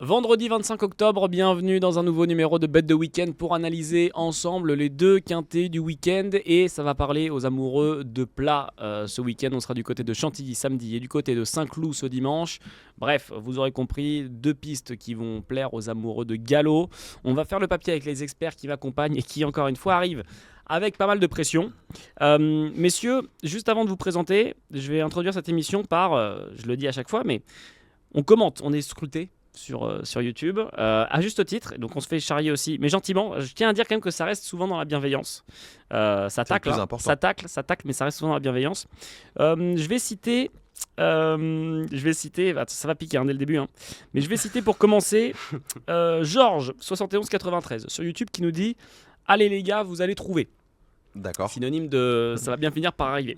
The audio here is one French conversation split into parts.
Vendredi 25 octobre, bienvenue dans un nouveau numéro de Bet de Week-end pour analyser ensemble les deux quintés du week-end et ça va parler aux amoureux de plats. Ce week-end, on sera du côté de Chantilly samedi et du côté de Saint-Cloud ce dimanche. Bref, vous aurez compris, deux pistes qui vont plaire aux amoureux de galop. On va faire le papier avec les experts qui m'accompagnent et qui, encore une fois, arrivent avec pas mal de pression. Messieurs, juste avant de vous présenter, je vais introduire cette émission par, je le dis à chaque fois, mais on commente, on est scruté sur YouTube, à juste titre, donc on se fait charrier aussi, mais gentiment. Je tiens à dire quand même que ça reste souvent dans la bienveillance. Ça tacle, ça tacle, mais ça reste souvent dans la bienveillance. Je vais citer, ça va piquer dès le début, mais je vais citer pour commencer Georges 7193 sur YouTube qui nous dit « Allez les gars, vous allez trouver ». D'accord. Synonyme de ça va bien finir par arriver.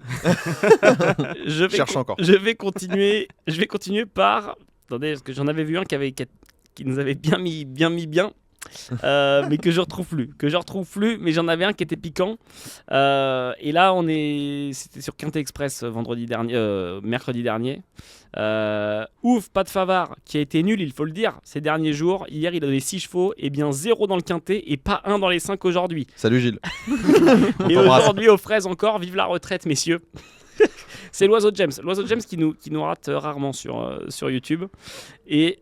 Cherche encore. Je vais continuer par. Attendez, parce que j'en avais vu un qui nous avait bien mis, mais que je retrouve plus. Mais j'en avais un qui était piquant. Et là, c'était sur Quintet Express mercredi dernier. Ouf, pas de Favard qui a été nul, il faut le dire, ces derniers jours. Hier, il a donné 6 chevaux, et bien 0 dans le Quintet et pas 1 dans les 5 aujourd'hui. Salut Gilles. Et aujourd'hui, aux fraises encore, vive la retraite, messieurs. C'est l'oiseau James qui nous rate rarement sur YouTube. Et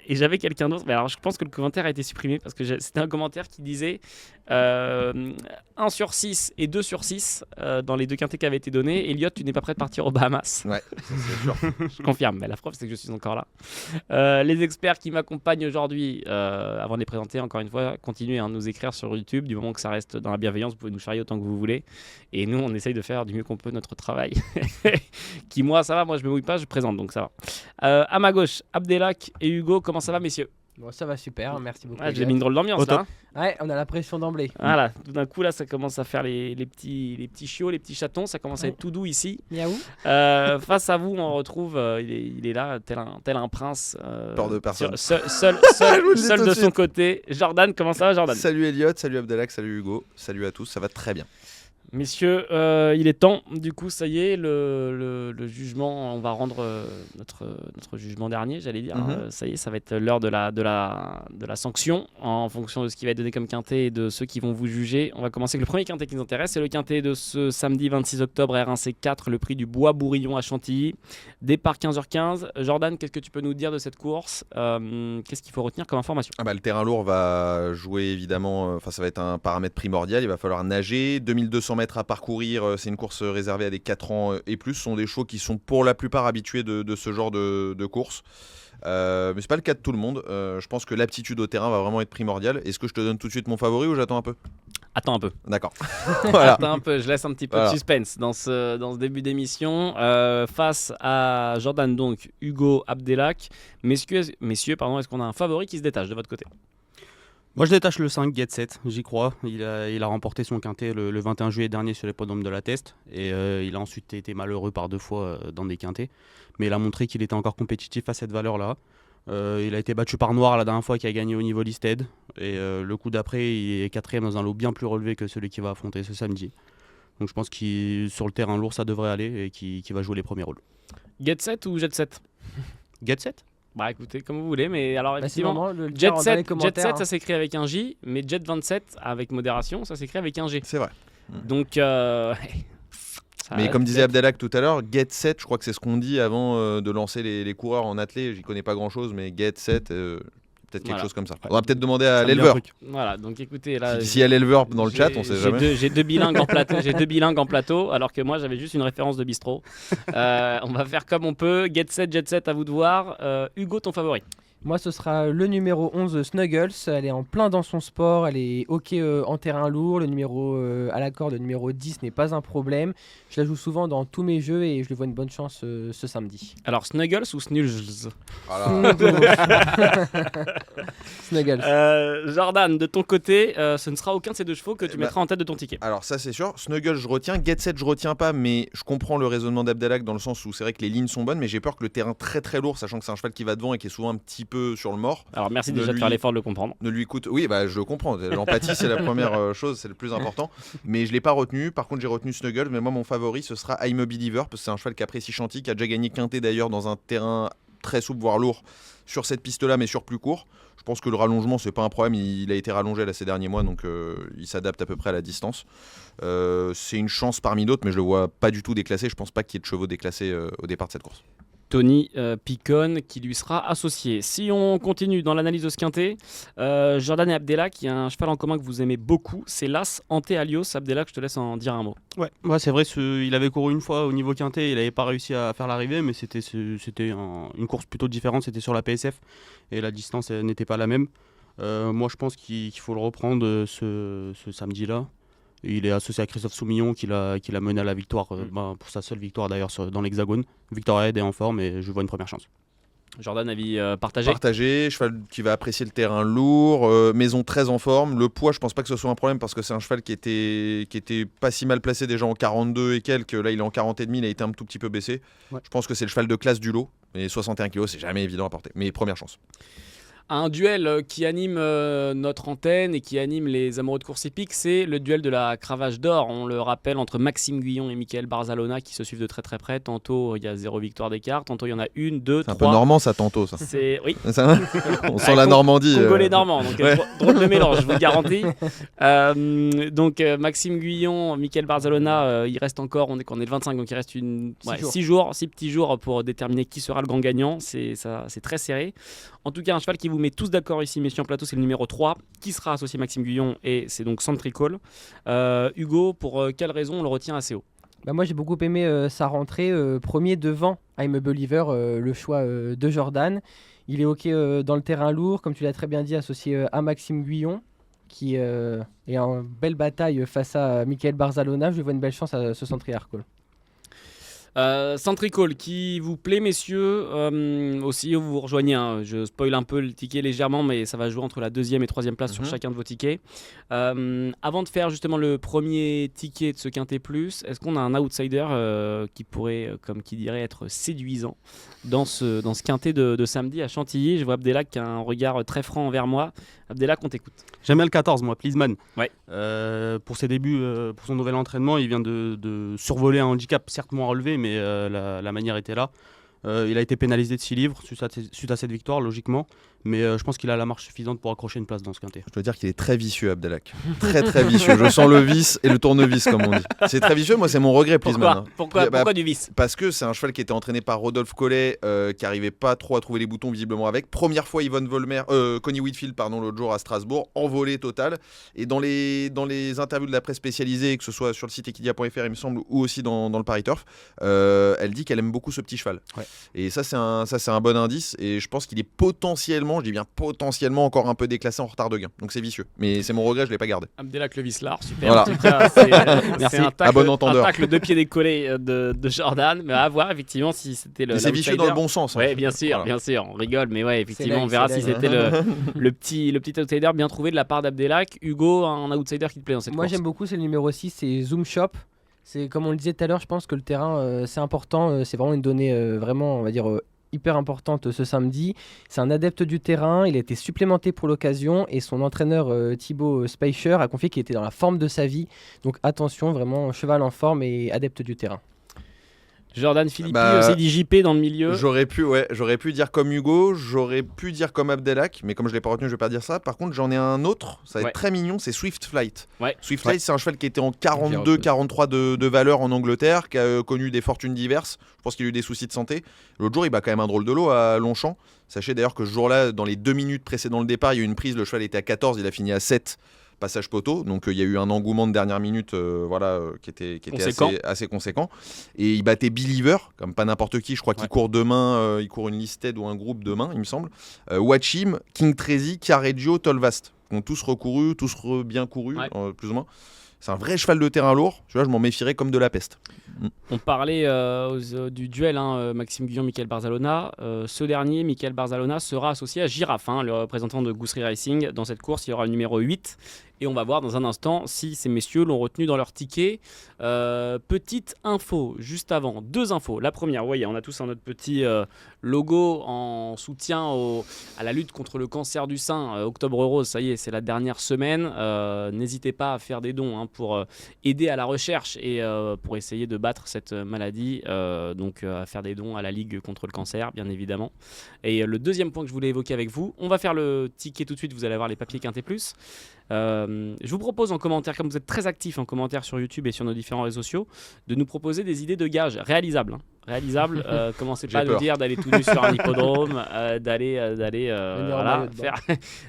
j'avais quelqu'un d'autre, mais alors je pense que le commentaire a été supprimé parce que c'était un commentaire qui disait 1 sur 6 et 2 sur 6 dans les deux quintés qui avaient été donnés. Elliot, tu n'es pas prêt de partir aux Bahamas. Ouais, c'est sûr. Je confirme, mais la preuve c'est que je suis encore là. Les experts qui m'accompagnent aujourd'hui, avant de les présenter, encore une fois, continuez à nous écrire sur YouTube. Du moment que ça reste dans la bienveillance, vous pouvez nous charrier autant que vous voulez. Et nous, on essaye de faire du mieux qu'on peut notre travail. Qui, moi, ça va, moi je me mouille pas, je présente, donc ça va. À ma gauche, Abdelak et Hugo, comment ça va, messieurs? Bon, ça va super, merci beaucoup. J'ai mis une drôle d'ambiance là. Ouais, on a la pression d'emblée. Voilà, tout d'un coup là, ça commence à faire les petits chiots, les petits chatons, ça commence à être tout doux ici. Miaou. Face à vous, on retrouve, il est là, tel un prince. Peur de personne. Seul de son côté. Jordan, comment ça va, Jordan? Salut Elliot, salut Abdelak, salut Hugo, salut à tous, ça va très bien. Messieurs, il est temps, du coup, ça y est, le jugement, on va rendre notre jugement dernier, j'allais dire. Ça y est, ça va être l'heure de la sanction, en fonction de ce qui va être donné comme quintet et de ceux qui vont vous juger. On va commencer avec le premier quintet qui nous intéresse, c'est le quintet de ce samedi 26 octobre, R1C4, le prix du Bois-Bourillon à Chantilly. Départ 15h15. Jordan, qu'est-ce que tu peux nous dire de cette course? Qu'est-ce qu'il faut retenir comme information? Le terrain lourd va jouer évidemment, ça va être un paramètre primordial, il va falloir nager, 2200 mètres à parcourir, c'est une course réservée à des 4 ans et plus. Ce sont des chevaux qui sont pour la plupart habitués de ce genre de course. Mais c'est pas le cas de tout le monde. Je pense que l'aptitude au terrain va vraiment être primordiale. Est-ce que je te donne tout de suite mon favori ou j'attends un peu? Attends un peu. D'accord. Voilà. Attends un peu, je laisse un petit peu de suspense dans ce début d'émission. Face à Jordan, donc Hugo, Abdelak. Messieurs, est-ce qu'on a un favori qui se détache de votre côté? Moi je détache le 5, Get Set, j'y crois. Il a remporté son quintet le 21 juillet dernier sur l'hippodrome de la Teste. Et il a ensuite été malheureux par 2 fois dans des quintets. Mais il a montré qu'il était encore compétitif à cette valeur-là. Il a été battu par Noir la dernière fois qui a gagné au niveau listed. Et le coup d'après, il est 4ème dans un lot bien plus relevé que celui qu'il va affronter ce samedi. Donc je pense que sur le terrain lourd ça devrait aller et qu'il va jouer les premiers rôles. Get Set ou Jet Set? Get Set? Bah écoutez, comme vous voulez, mais alors effectivement, Jet 7 ça s'écrit avec un J, mais Jet 27 avec modération ça s'écrit avec un G. C'est vrai. Donc, mais comme disait Abdelak tout à l'heure, Get Set, je crois que c'est ce qu'on dit avant de lancer les coureurs en athlée. J'y connais pas grand chose, mais Get Set, peut-être quelque chose comme ça. On va peut-être demander à l'éleveur. Voilà, donc écoutez, là. S'il y a l'éleveur dans le chat, on sait jamais. J'ai deux bilingues en plateau, alors que moi j'avais juste une référence de bistrot. On va faire comme on peut. Get Set, Jet Set, à vous de voir. Hugo, ton favori? Moi, ce sera le numéro 11, Snuggles. Elle est en plein dans son sport. Elle est OK en terrain lourd. Le numéro à la corde, le numéro 10 n'est pas un problème. Je la joue souvent dans tous mes jeux et je lui vois une bonne chance ce samedi. Alors, Snuggles ou Snuggles? Snuggles. Jordan, de ton côté, ce ne sera aucun de ces deux chevaux que tu mettras en tête de ton ticket. Alors ça c'est sûr, Snuggles je retiens, Get Set je retiens pas, mais je comprends le raisonnement d'Abdelak dans le sens où c'est vrai que les lignes sont bonnes, mais j'ai peur que le terrain très très lourd, sachant que c'est un cheval qui va devant et qui est souvent un petit peu sur le mort. Alors merci déjà de faire l'effort de le comprendre. Ne lui coûte, oui je le comprends, l'empathie c'est la première chose, c'est le plus important, mais je l'ai pas retenu. Par contre j'ai retenu Snuggles, mais moi mon favori ce sera I'm a Believer parce que c'est un cheval qui apprécie Chantilly, qui a déjà gagné quintet d'ailleurs dans un terrain très souple, voire lourd sur cette piste-là, mais sur plus court. Je pense que le rallongement, c'est pas un problème. Il a été rallongé là, ces derniers mois, donc il s'adapte à peu près à la distance. C'est une chance parmi d'autres, mais je le vois pas du tout déclassé. Je pense pas qu'il y ait de chevaux déclassés au départ de cette course. Tony Picon qui lui sera associé. Si on continue dans l'analyse de ce quintet, Jordan et Abdellah, qui a un cheval en commun que vous aimez beaucoup, c'est l'As Ante Alios. Abdellah, je te laisse en dire un mot. Ouais, c'est vrai, il avait couru une fois au niveau quintet, il n'avait pas réussi à faire l'arrivée, mais c'était une course plutôt différente, c'était sur la PSF et la distance n'était pas la même. Moi je pense qu'il faut le reprendre ce samedi-là. Il est associé à Christophe Soumillon qui l'a mené à la victoire, pour sa seule victoire d'ailleurs dans l'Hexagone. Victor Head est en forme et je vois une première chance. Jordan, avis partagé. Partagé, cheval qui va apprécier le terrain lourd, maison très en forme. Le poids, je pense pas que ce soit un problème parce que c'est un cheval qui était pas si mal placé déjà en 42 et quelques. Là, il est en 40 et demi, il a été un tout petit peu baissé. Ouais. Je pense que c'est le cheval de classe du lot. Mais 61 kg, c'est jamais évident à porter. Mais première chance. Un duel qui anime notre antenne et qui anime les amoureux de course épique, c'est le duel de la cravache d'or. On le rappelle, entre Maxime Guyon et Michael Barzalona qui se suivent de très très près. Tantôt il y a 0 victoire d'écart, tantôt il y en a 1, 2, 3. C'est un peu normand ça, tantôt ça. Oui. On sent la Normandie. Congolais normand, donc ouais. drôle de mélange, je vous le garantis. Donc Maxime Guyon, Michael Barzalona, il reste encore, on est le 25, donc il reste 6 petits jours pour déterminer qui sera le grand gagnant. C'est très serré. En tout cas, un cheval qui vous met tous d'accord ici, messieurs en plateau, c'est le numéro 3, qui sera associé Maxime Guyon, et c'est donc Centrical. Hugo, pour quelle raison on le retient assez haut? Moi, j'ai beaucoup aimé sa rentrée, premier devant I'm a Believer, le choix de Jordan. Il est OK dans le terrain lourd, comme tu l'as très bien dit, associé à Maxime Guyon, qui est en belle bataille face à Michael Barzalona. Je lui vois une belle chance à ce Centrical. Centrical qui vous plaît, messieurs, aussi vous vous rejoignez, hein. Je spoil un peu le ticket légèrement, mais ça va jouer entre la 2e et 3e place sur chacun de vos tickets. Avant de faire justement le premier ticket de ce Quintet Plus, est-ce qu'on a un outsider qui pourrait, comme qui dirait, être séduisant dans ce Quintet de samedi à Chantilly? Je vois Abdellah qui a un regard très franc envers moi. Abdellah, qu'on t'écoute. J'aime bien le 14, moi, Pleaseman. Ouais. Pour ses débuts, pour son nouvel entraînement, il vient de survoler un handicap certes moins relevé, mais la manière était là. Il a été pénalisé de 6 livres suite à cette victoire, logiquement. Mais je pense qu'il a la marche suffisante pour accrocher une place dans ce quintet. Je dois dire qu'il est très vicieux, Abdellah. Très très vicieux. Je sens le vice et le tournevis, comme on dit. C'est très vicieux, moi c'est mon regret, Pleaseman. Pourquoi du vice? Parce que c'est un cheval qui était entraîné par Rodolphe Collet, qui n'arrivait pas trop à trouver les boutons visiblement avec. Première fois Yvonne Volmer, Connie Whitfield l'autre jour à Strasbourg, envolé total. Et dans les interviews de la presse spécialisée, que ce soit sur le site equidia.fr il me semble, ou aussi dans le Paris Turf, elle dit qu'elle aime beaucoup ce petit cheval. Ouais. Et ça c'est un bon indice. Et je pense qu'il est potentiellement, je dis bien potentiellement, encore un peu déclassé en retard de gain. Donc c'est vicieux. Mais c'est mon regret, je ne l'ai pas gardé. Abdellah Clevislar, super. Voilà. En tout cas, c'est un tacle 2 pieds décollés de Jordan. Mais à voir effectivement si c'était le. C'est vicieux dans le bon sens. Oui, bien sûr, bien sûr. On rigole, mais ouais, effectivement, on verra si c'était le petit outsider bien trouvé de la part d'Abdellah. Hugo, un outsider qui te plaît dans cette course? Moi j'aime beaucoup, c'est le numéro 6, c'est Zoom Shop. C'est comme on le disait tout à l'heure, je pense que le terrain c'est important. C'est vraiment une donnée vraiment, on va dire, hyper importante ce samedi. C'est un adepte du terrain, il a été supplémenté pour l'occasion et son entraîneur Thibaut Speicher a confié qu'il était dans la forme de sa vie. Donc attention, vraiment cheval en forme et adepte du terrain. Jordan Philippi, aussi dit JP dans le milieu. J'aurais pu dire comme Hugo, j'aurais pu dire comme Abdellah, mais comme je ne l'ai pas retenu, je ne vais pas dire ça. Par contre, j'en ai un autre, ça va être très mignon, c'est Swift Flight. Ouais. Swift Flight, c'est un cheval qui était en 42-43 de valeur en Angleterre, qui a connu des fortunes diverses. Je pense qu'il a eu des soucis de santé. L'autre jour, il bat quand même un drôle de lot à Longchamp. Sachez d'ailleurs que ce jour-là, dans les 2 minutes précédant le départ, il y a eu une prise, le cheval était à 14, il a fini à 7. Passage poteau, donc il y a eu un engouement de dernière minute qui était assez conséquent. Et il battait Believer, comme pas n'importe qui, je crois qu'il court demain, il court une listed ou un groupe demain, il me semble. Watchim, King Trezi, Careggio, Tolvast, qui ont tous recouru, bien couru, plus ou moins. C'est un vrai cheval de terrain lourd, tu vois, je m'en méfierais comme de la peste. On parlait du duel Maxime Guyon, Michael Barzalona. Ce dernier, Michael Barzalona, sera associé à Giraffe, le représentant de Goussery Racing. Dans cette course, il y aura le numéro 8 Et on va voir dans un instant si ces messieurs l'ont retenu dans leur ticket. Petite info juste avant, 2 infos. La première, vous voyez, on a tous notre petit logo en soutien à la lutte contre le cancer du sein. Octobre Rose, ça y est, c'est la dernière semaine. N'hésitez pas à faire des dons pour aider à la recherche et pour essayer de battre cette maladie. Donc à faire des dons à la Ligue contre le cancer, bien évidemment. Et le deuxième point que je voulais évoquer avec vous, on va faire le ticket tout de suite, vous allez avoir les papiers Quintet Plus. Je vous propose en commentaire, comme vous êtes très actifs en commentaire sur YouTube et sur nos différents réseaux sociaux, de nous proposer des idées de gages réalisables. Réalisables, commencez pas à nous dire d'aller tout nu sur un hippodrome, d'aller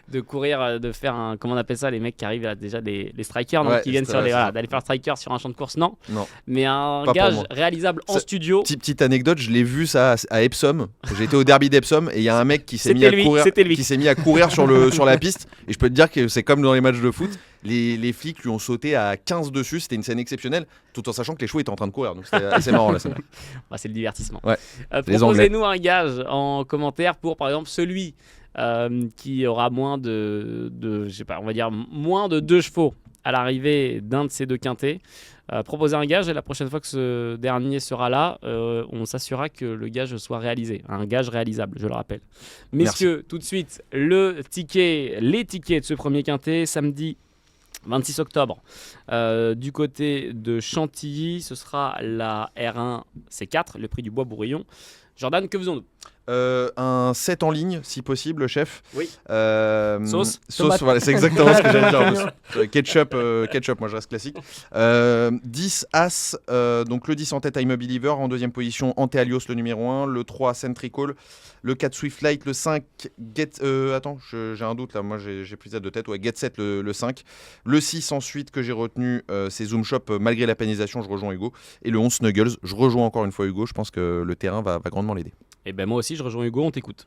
de courir, de faire un, comment on appelle ça, les mecs qui arrivent là, déjà les strikers, donc, qui viennent sur d'aller faire striker sur un champ de course, non. Mais un pas gage réalisable en studio. Petite anecdote, je l'ai vu ça à Epsom. J'ai été au derby d'Epsom et il y a un mec qui s'est mis à courir sur la piste, et je peux te dire que c'est comme dans les matchs de foot. Les flics lui ont sauté à 15 dessus, c'était une scène exceptionnelle, tout en sachant que les chevaux étaient en train de courir, donc c'était assez marrant là. C'est le divertissement. Ouais. Proposez-nous un gage en commentaire pour, par exemple, celui qui aura moins de je sais pas, on va dire moins de 2 chevaux à l'arrivée d'un de ces 2 quintés. Proposez un gage et la prochaine fois que ce dernier sera là, on s'assurera que le gage soit réalisé. Un gage réalisable, je le rappelle. Messieurs, Merci. Tout de suite, les tickets de ce premier quintet, samedi 26 octobre, du côté de Chantilly, ce sera la R1 C4, le prix du Bois-Bourillon. Jordan, que faisons-nous ? Un 7 en ligne, si possible, chef. Oui. Sauce, voilà, c'est exactement ce que j'allais dire. Ketchup, moi je reste classique. 10 As, donc le 10 en tête, I'm a Believer. En deuxième position, Antealios, le numéro 1. Le 3, Centrical. Le 4, Swift Light. Le 5, j'ai un doute là, moi j'ai plus de tête. Ouais, Get Set, le 5. Le 6, ensuite, que j'ai retenu, c'est Zoom Shop. Malgré la pénalisation, je rejoins Hugo. Et le 11, Snuggles. Je rejoins encore une fois Hugo. Je pense que le terrain va grandement l'aider. Et ben moi aussi, je rejoins Hugo, on t'écoute.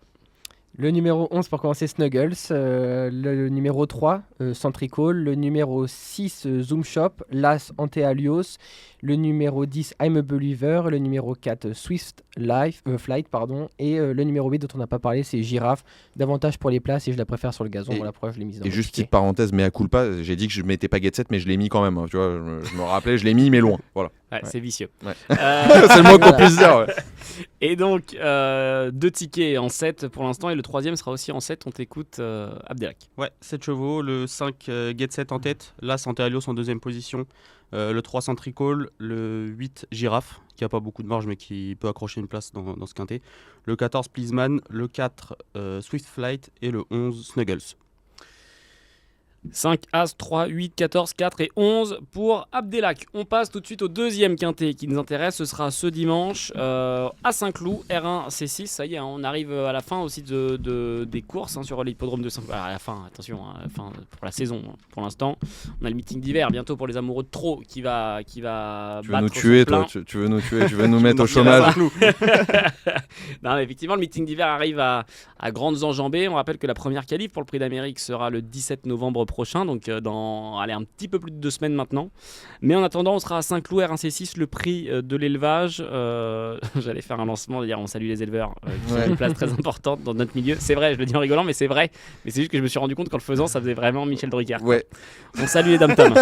Le numéro 11 pour commencer, Snuggles. Le numéro 3, Centrical. Le numéro 6, Zoom Shop. L'As, Antealios. Le numéro 10, I'm a Believer. Le numéro 4, Swift Flight. Et le numéro 8 dont on n'a pas parlé, c'est Girafe. Davantage pour les places et je la préfère sur le gazon. Voilà pourquoi je l'ai mise dans le juste ticket. Petite parenthèse, mais à culpa, j'ai dit que je mettais pas Get Set, mais je l'ai mis quand même. Hein, tu vois, je me rappelais, je l'ai mis, mais loin. Voilà. Ouais. C'est vicieux. Ouais. C'est le mot qu'on puisse dire. Ouais. Et donc, 2 tickets en 7 pour l'instant. Et le 3e sera aussi en 7. On t'écoute, Abdelak. Ouais, 7 chevaux. Le 5, Get Set en tête. L'As, Antealios en deuxième position. Le 3, Centrical. Le 8, Girafe, qui a pas beaucoup de marge, mais qui peut accrocher une place dans ce quintet. Le 14, Pleaseman. Le 4, Swift Flight. Et le 11, Snuggles. 5, As, 3, 8, 14, 4 et 11 pour Abdelak. On passe tout de suite au deuxième quintet qui nous intéresse. Ce sera ce dimanche à Saint-Cloud, R1 C6. Ça y est, on arrive à la fin aussi des courses sur l'hippodrome de Saint-Cloud. À la fin, attention, à la fin pour la saison. Pour l'instant, on a le meeting d'hiver bientôt pour les amoureux de trop qui va Tu veux battre nous tuer, toi. Tu veux nous tuer. Tu veux nous mettre au chômage. Non, mais effectivement, le meeting d'hiver arrive à grandes enjambées. On rappelle que la première qualif pour le Prix d'Amérique sera le 17 novembre prochain, donc dans un petit peu plus de 2 semaines maintenant. Mais en attendant, on sera à Saint-Cloud, R1C6, le prix de l'élevage. J'allais faire un lancement, dire on salue les éleveurs qui ont une place très importante dans notre milieu. C'est vrai, je le dis en rigolant, mais c'est vrai. Mais c'est juste que je me suis rendu compte qu'en le faisant, ça faisait vraiment Michel Drucker. Ouais. On salue les dom-toms.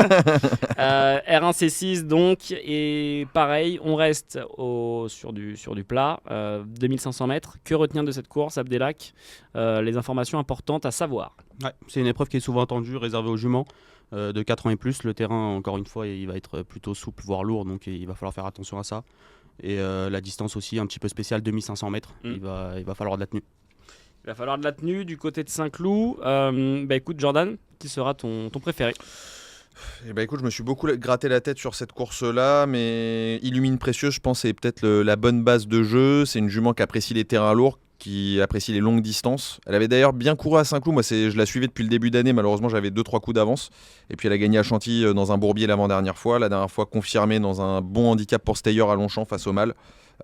R1C6 donc, et pareil, on reste sur du plat, 2500 mètres. Que retenir de cette course, Abdelak? Les informations importantes à savoir. Ouais, c'est une épreuve qui est souvent attendue, réservée aux juments de 4 ans et plus. Le terrain, encore une fois, il va être plutôt souple, voire lourd, donc il va falloir faire attention à ça. Et la distance aussi, un petit peu spéciale, 2500 mètres. Il va falloir de la tenue. Il va falloir de la tenue du côté de Saint-Cloud. Écoute, Jordan, qui sera ton préféré? Écoute, je me suis beaucoup gratté la tête sur cette course-là, mais Illumine Précieux, je pense, c'est peut-être la bonne base de jeu. C'est une jument qui apprécie les terrains lourds, qui apprécie les longues distances. Elle avait d'ailleurs bien couru à Saint-Cloud. Moi, je la suivais depuis le début d'année. Malheureusement, j'avais 2-3 coups d'avance. Et puis, elle a gagné à Chantilly dans un bourbier l'avant-dernière fois. La dernière fois, confirmée dans un bon handicap pour Steyer à Longchamp face au mâle.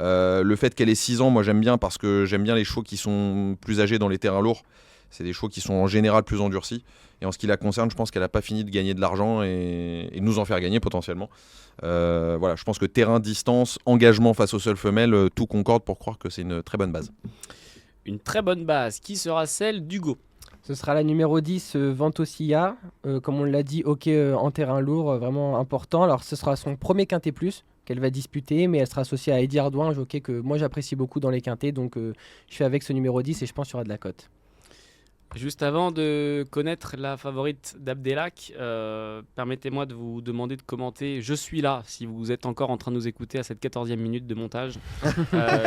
Le fait qu'elle ait 6 ans, moi, j'aime bien parce que j'aime bien les chevaux qui sont plus âgés dans les terrains lourds. C'est des chevaux qui sont en général plus endurcis. Et en ce qui la concerne, je pense qu'elle n'a pas fini de gagner de l'argent et nous en faire gagner potentiellement. Voilà, je pense que terrain, distance, engagement face aux seules femelles, tout concorde pour croire que c'est une très bonne base. Une très bonne base qui sera celle d'Hugo. Ce sera la numéro 10, Ventosilla. Comme on l'a dit, en terrain lourd, vraiment important. Alors, ce sera son premier quintet plus qu'elle va disputer, mais elle sera associée à Eddie Ardouin, un jockey que moi j'apprécie beaucoup dans les quintets. Donc, je fais avec ce numéro 10 et je pense qu'il y aura de la cote. Juste avant de connaître la favorite d'Abdelak, permettez-moi de vous demander de commenter « Je suis là » si vous êtes encore en train de nous écouter à cette 14e minute de montage,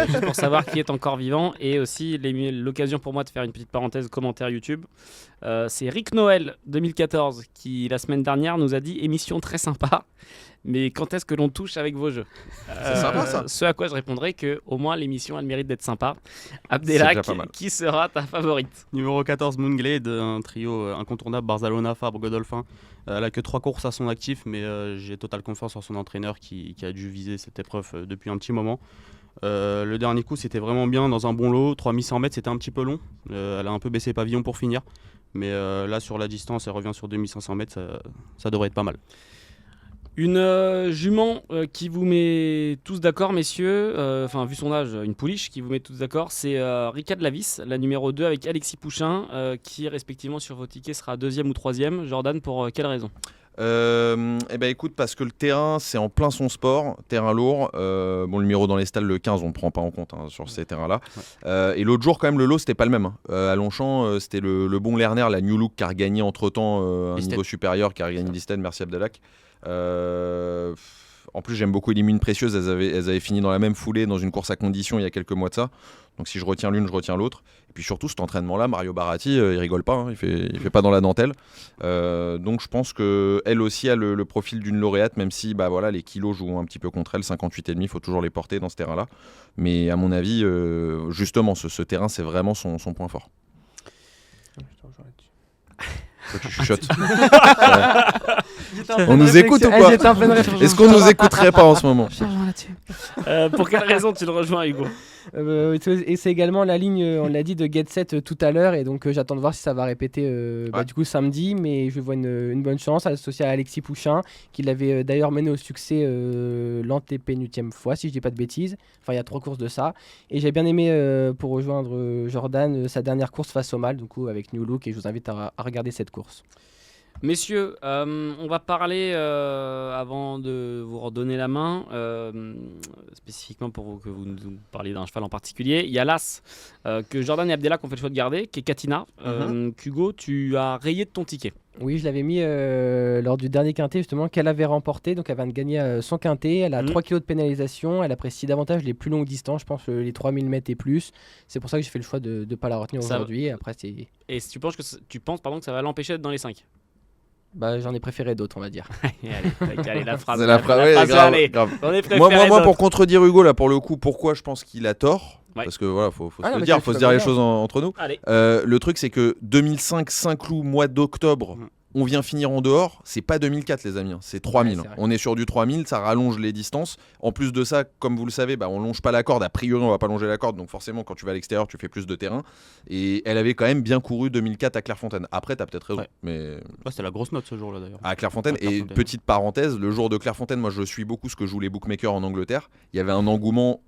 juste pour savoir qui est encore vivant, et aussi l'occasion pour moi de faire une petite parenthèse commentaire YouTube. C'est Rick Noël 2014 qui la semaine dernière nous a dit « Émission très sympa ». Mais quand est-ce que l'on touche avec vos jeux? C'est sympa, ça. Ce à quoi je répondrai que au moins l'émission elle mérite d'être sympa. C'est Abdelak, déjà pas mal. qui sera ta favorite? Numéro 14, Moonglade, un trio incontournable, Barzalona, Fabre, Godolphin. Elle a que 3 courses à son actif, mais j'ai totale confiance en son entraîneur qui a dû viser cette épreuve depuis un petit moment. Le dernier coup, c'était vraiment bien dans un bon lot. 3100 mètres, c'était un petit peu long. Elle a un peu baissé pavillon pour finir. Mais là, sur la distance, elle revient sur 2500 mètres. Ça devrait être pas mal. Une jument qui vous met tous d'accord, messieurs, enfin vu son âge, une pouliche qui vous met tous d'accord, c'est Rika de Lavis, la numéro 2 avec Alexis Pouchin, qui respectivement sur vos tickets sera 2e ou 3e. Jordan, pour quelle raison? Écoute, parce que le terrain, c'est en plein son sport, terrain lourd. Bon, le numéro dans les stalles, le 15, on ne prend pas en compte sur ces terrains-là. Et l'autre jour, quand même, le lot, c'était pas le même. À Longchamp, c'était le bon Lerner, la New Look, qui a regagné entre-temps un niveau supérieur, qui a regagné Listen, merci Abdelak. En plus, j'aime beaucoup les Mines Précieuses. Elles avaient fini dans la même foulée dans une course à condition il y a quelques mois de ça. Donc si je retiens l'une, je retiens l'autre. Et puis surtout, cet entraînement-là, Mario Baratti, il rigole pas. Il fait pas dans la dentelle. Donc je pense qu'elle aussi a le profil d'une lauréate, même si les kilos jouent un petit peu contre elle. 58,5, il faut toujours les porter dans ce terrain-là. Mais à mon avis, justement, ce terrain, c'est vraiment son point fort. Toi, tu chuchotes. On nous écoute ou pas? Est-ce qu'on nous écouterait pas en ce moment? Pour quelle raison tu le rejoins, Hugo? Et c'est également la ligne, on l'a dit, de Get Set tout à l'heure. Et donc j'attends de voir si ça va répéter du coup samedi. Mais je vois une bonne chance associée à Alexis Pouchin, qui l'avait d'ailleurs mené au succès l'antépénultième fois, si je dis pas de bêtises. Enfin, il y a 3 courses de ça. Et j'ai bien aimé, pour rejoindre Jordan, sa dernière course face au Mal, du coup, avec New Look. Et je vous invite à regarder cette course. Messieurs, on va parler, avant de vous redonner la main, spécifiquement pour vous, que vous nous parliez d'un cheval en particulier. Il y a l'As que Jordan et Abdelak ont fait le choix de garder, qui est Katina. Hugo, tu as rayé de ton ticket. Oui, je l'avais mis lors du dernier quintet, justement, qu'elle avait remporté. Donc, elle vient de gagner son quintet. Elle a 3 kilos de pénalisation. Elle apprécie davantage les plus longues distances, je pense les 3000 mètres et plus. C'est pour ça que j'ai fait le choix de ne pas la retenir aujourd'hui. Après, et tu penses que ça va l'empêcher d'être dans les 5? J'en ai préféré d'autres, on va dire. Allez, la phrase. C'est la phrase, grave. Moi, pour contredire Hugo, là, pour le coup, pourquoi je pense qu'il a tort? Parce que voilà, faut se le dire, faut se dire les choses entre nous. Le truc, c'est que 2005, Saint-Cloud, mois d'octobre, on vient finir en dehors. C'est pas 2004, les amis, c'est 3000. On est sur du 3000, ça rallonge les distances. En plus de ça, comme vous le savez, on longe pas la corde. A priori, on va pas longer la corde, donc forcément, quand tu vas à l'extérieur, tu fais plus de terrain. Et elle avait quand même bien couru 2004 à Clairefontaine. Après, t'as peut-être raison, mais c'était la grosse note ce jour-là d'ailleurs. À Clairefontaine. Et petite parenthèse, le jour de Clairefontaine, moi je suis beaucoup ce que jouent les bookmakers en Angleterre. Il y avait un engouement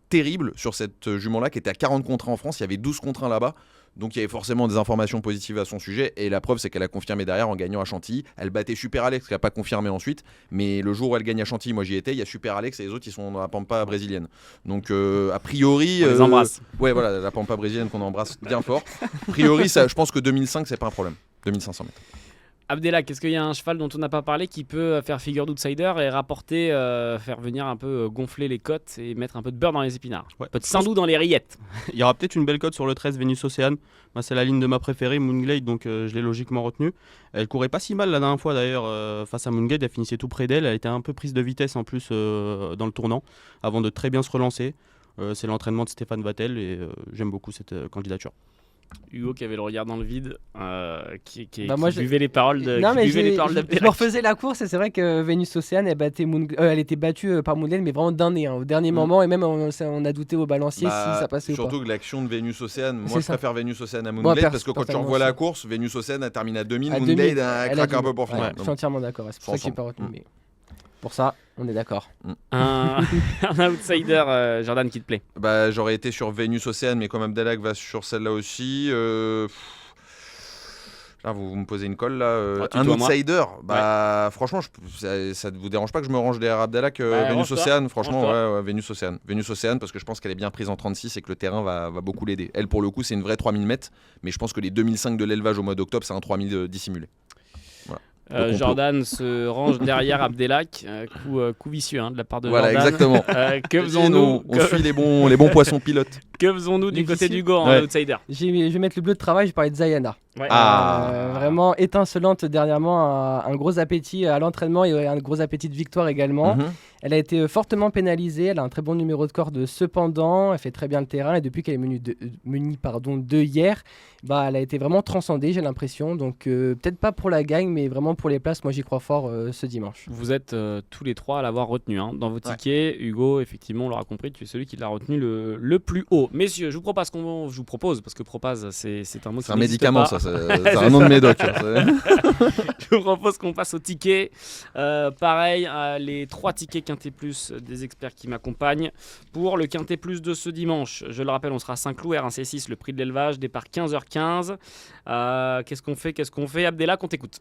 terrible sur cette jument-là qui était à 40 contre 1 en France. Il y avait 12 contre 1 là-bas. Donc il y avait forcément des informations positives à son sujet. Et la preuve, c'est qu'elle a confirmé derrière en gagnant à Chantilly. Elle battait Super Alex, qui n'a pas confirmé ensuite. Mais le jour où elle gagne à Chantilly, moi j'y étais, il y a Super Alex et les autres, ils sont dans la pampa brésilienne. Donc a priori. On les embrasse. Ouais, voilà, la pampa brésilienne qu'on embrasse bien fort. A priori, je pense que 2005, c'est pas un problème. 2500 mètres. Abdelak, est-ce qu'il y a un cheval dont on n'a pas parlé qui peut faire figure d'outsider et rapporter, faire venir un peu gonfler les cotes et mettre un peu de beurre dans les épinards, un peu de sandou dans les rillettes? Il y aura peut-être une belle cote sur le 13 Vénus Océane. Moi, c'est la ligne de ma préférée, Moonglade, donc je l'ai logiquement retenue. Elle courait pas si mal la dernière fois d'ailleurs face à Moonglade, elle finissait tout près d'elle. Elle était un peu prise de vitesse en plus dans le tournant avant de très bien se relancer. C'est l'entraînement de Stéphane Vattel et j'aime beaucoup cette candidature. Hugo qui avait le regard dans le vide, qui moi, buvait les paroles de je me refaisais la course et c'est vrai que Vénus Océane elle était battue par Moonglade mais vraiment d'un nez au dernier moment et même on a douté au balancier si ça passait ou pas. Surtout que l'action de Vénus Océane, moi je préfère Vénus Océane à Moonglade parce que quand tu revois la course, Vénus Océane a terminé à 2000, Moonglade a craqué un peu pour finir. Je suis entièrement d'accord, c'est pour ça que j'ai pas retenu. Mais pour ça, on est d'accord. Un outsider, Jordan, qui te plaît? J'aurais été sur Vénus Océane, mais comme Abdelak va sur celle-là aussi, Là, vous me posez une colle là. Ah, Un tutoie-moi. outsider, franchement, ça ne vous dérange pas que je me range derrière Abdelak Bah, Vénus range-toi. Océane. Franchement, Range-toi. ouais, Vénus Océane. Vénus Océane, parce que je pense qu'elle est bien prise en 36 et que le terrain va beaucoup l'aider. Elle, pour le coup, c'est une vraie 3000 mètres, mais je pense que les 2005 de l'élevage au mois d'octobre, c'est un 3000 dissimulé. Le complot. Jordan se range derrière Abdelak. Coup vicieux de la part de Voilà, Jordan. exactement. Que faisons-nous On suit les bons poissons pilotes. Que faisons-nous du Les côté vicieux. d'Hugo en Ouais. outsider? Je vais mettre le bleu de travail, je vais parler de Zayana. Ouais. Vraiment étincelante dernièrement, un gros appétit à l'entraînement et un gros appétit de victoire également. Mhm. Elle a été fortement pénalisée, elle a un très bon numéro de corde cependant, elle fait très bien le terrain et depuis qu'elle est munie de hier, elle a été vraiment transcendée j'ai l'impression, donc peut-être pas pour la gagne mais vraiment pour les places, moi j'y crois fort ce dimanche. Vous êtes tous les trois à l'avoir retenu dans vos tickets. Hugo, effectivement, on l'aura compris, tu es celui qui l'a retenu le plus haut. Messieurs, je vous propose, parce que propase, c'est un mot qui C'est un n'existe médicament, pas. ça. C'est un nom de médoc. Je vous propose qu'on passe au ticket. Pareil, les 3 tickets Quintet Plus des experts qui m'accompagnent pour le Quintet Plus de ce dimanche. Je le rappelle, on sera à Saint-Cloud, R1C6, le prix de l'élevage, départ 15h15. Qu'est-ce qu'on fait Abdelak, on t'écoute.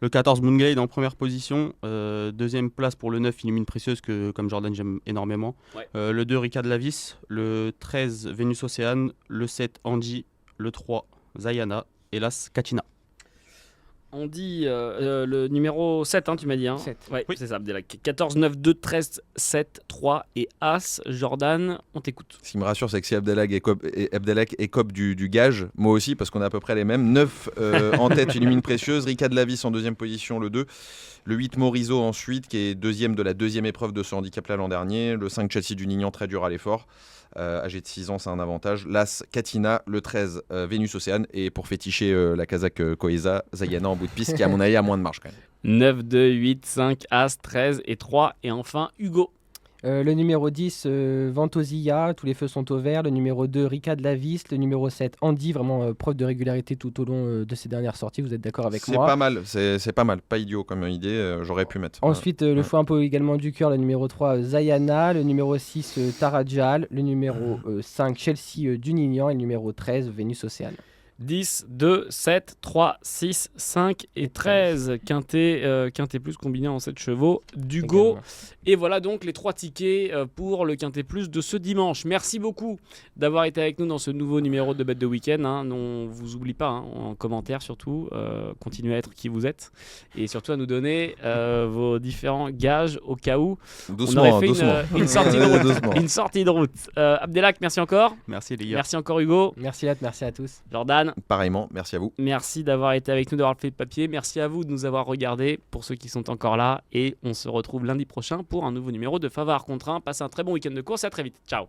Le 14 Moonglade en première position, deuxième place pour le 9 Illumine Précieuse que comme Jordan j'aime énormément. Ouais. Le 2 Ricard de la Vis, le 13 Vénus Océane, le 7 Angie, le 3 Zayana et l'As Katina. On dit le numéro 7, tu m'as dit. 7. Ouais, c'est ça, Abdelak. 14, 9, 2, 13, 7, 3 et As. Jordan, on t'écoute. Ce qui me rassure, c'est que si Abdelak écope du gage, moi aussi, parce qu'on a à peu près les mêmes. 9 en tête, Illumine Précieuse. Ricard de la Vis en deuxième position, le 2. Le 8 Morisot ensuite, qui est deuxième de la deuxième épreuve de ce handicap-là l'an dernier. Le 5 Chelsea du Nignan, très dur à l'effort. Âgé de 6 ans, c'est un avantage. L'As Katina, le 13 Vénus Océane. Et pour féticher la Kazakh Koeza, Zayana en bout de piste, qui à mon avis a moins de marge quand même. 9, 2, 8, 5, As, 13 et 3. Et enfin, Hugo. Le numéro 10, Ventosilla, tous les feux sont au vert. Le numéro 2, Ricard de la Vis. Le numéro 7, Andy, vraiment preuve de régularité tout au long de ses dernières sorties. Vous êtes d'accord avec C'est moi? pas mal, c'est pas mal. Pas idiot comme idée, j'aurais pu mettre. Ensuite, le choix un peu également du cœur, le numéro 3, Zayana. Le numéro 6, Tarajal. Le numéro 5, Chelsea du Nignan. Et le numéro 13, Vénus Océane. 10, 2, 7, 3, 6, 5 et 13. Quintet Plus combiné en 7 chevaux d'Hugo. Également. Et voilà donc les 3 tickets pour le Quintet Plus de ce dimanche. Merci beaucoup d'avoir été avec nous dans ce nouveau numéro de Bet de Week-end. On ne vous oublie pas en commentaire surtout. Continuez à être qui vous êtes. Et surtout à nous donner vos différents gages au cas où Doucement, on aurait fait doucement. une sortie de route. Doucement. Une sortie de route. Abdelak, merci encore. Merci les gars. Merci encore Hugo. Merci à tous. Jordan. Pareillement, merci à vous. Merci d'avoir été avec nous, d'avoir fait le papier. Merci à vous de nous avoir regardés, pour ceux qui sont encore là. Et on se retrouve lundi prochain pour un nouveau numéro de Favard contre 1. Passez un très bon week-end de course et à très vite. Ciao.